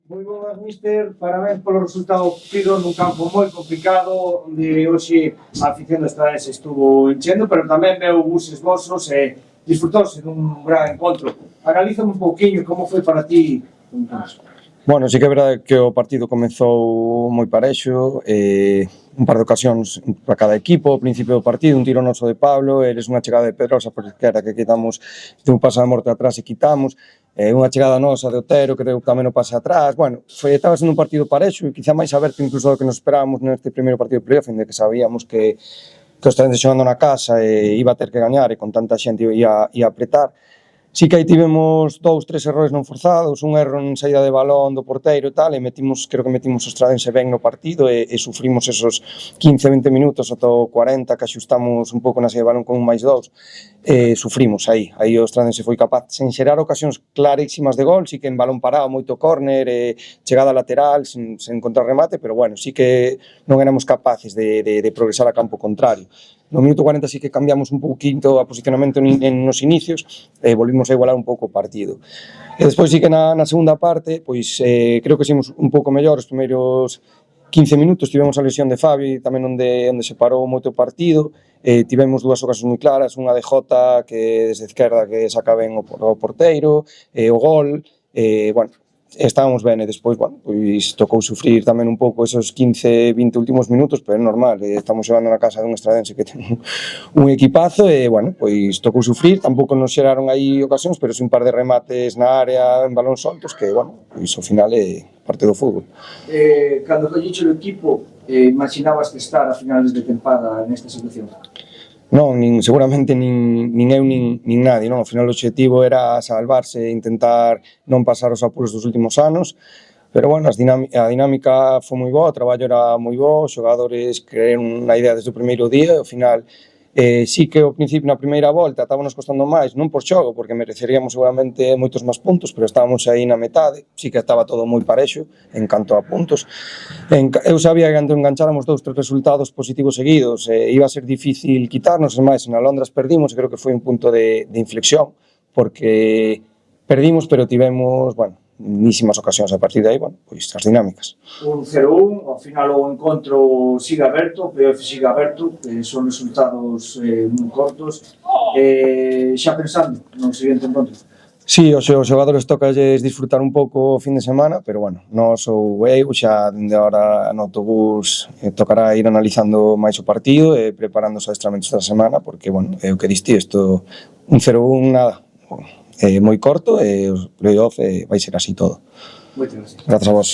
Moi boas, mister. Parabéns polo resultado obtido nun campo moi complicado, onde hoxe a afición do Estradense estuvo enchendo, pero tamén veu buses vosos e disfrutouse dun gran encontro. Analízame un pouquiño como foi para ti. Bueno, sí que é verdade que o partido comezou moi parexo, un par de ocasións para cada equipo, ao principio do partido, un tiro noso de Pablo, eres unha chegada de Pedrosa por esquerda que quitamos, un pase a morte atrás e quitamos, unha chegada nosa de Otero que deu tamén o pase atrás, bueno, estaba sendo un partido parexo e quizá máis aberto incluso do que nos esperábamos neste primeiro partido de playoff, onde que sabíamos que o Estradense xogando na casa iba a ter que gañar e con tanta xente ia apretar. Sí que aí tivemos 2-3 errores non forzados, un erro en saída de balón do porteiro e tal, e creo que metimos o Estradense ben no partido e sufrimos esos 15-20 minutos ata o 40 que axustamos un pouco na saída de balón con un máis 2, sufrimos aí o Estradense foi capaz sen xerar ocasións clarísimas de gol, sí que en balón parado, moito córner, chegada lateral, sen encontrar remate, pero bueno, sí que non éramos capaces de progresar a campo contrario. No minuto 40 sí que cambiamos un pouquinho a posicionamento nos inicios e volvimos a igualar un pouco o partido. E despois sí que na segunda parte, pois creo que ximos un pouco mellor os primeiros 15 minutos, tivemos a lesión de Fabi tamén onde se parou moito o partido, tivemos dúas ocasións moi claras, unha de Jota que desde esquerda que saca ben o porteiro, o gol, bueno, estábamos ben e despois, bueno, pois tocou sufrir tamén un pouco esos 15-20 últimos minutos, pero é normal, estamos xogando na casa dun Estradense que ten un equipazo e, bueno, pois tocou sufrir, tampouco nos xeraron aí ocasións, pero sí un par de remates na área en balón soltos que, bueno, pois ao final é parte do fútbol. Cando colliche o equipo, imaginabas estar a finales de tempada nesta situación? Non, seguramente nin eu nin nadie, non? Ao final o objetivo era salvarse e intentar non pasar os apuros dos últimos anos, pero bueno, a dinámica foi moi boa, o traballo era moi bo, os xogadores creeron na idea desde o primeiro día e ao final sí que ao principio na primeira volta estábamos costando máis, non por xogo, porque mereceríamos seguramente moitos máis puntos, pero estábamos aí na metade, sí que estaba todo moi parexo en canto a puntos. Eu sabía que cando engancháramos 2-3 resultados positivos seguidos iba a ser difícil quitarnos, e máis, en Alondras perdimos, e creo que foi un punto de inflexión, porque perdimos, pero tivemos, bueno, nísimas ocasións a partir de aí, bueno, pois as dinámicas. Un 0-1, ao final o encontro sigue aberto, o playoff sigue aberto, son resultados moi cortos, xa pensando no seguinte encontro. Sí, os xogadores tocalles disfrutar un pouco o fin de semana, pero bueno, nós ou eu xa dende agora no autobús tocará ir analizando máis o partido e preparando os adestramentos da semana, porque, bueno, é o que diste, isto un 0-1 nada, moi corto e o playoff vai ser así todo. Moitas gracias. Grazas a vos.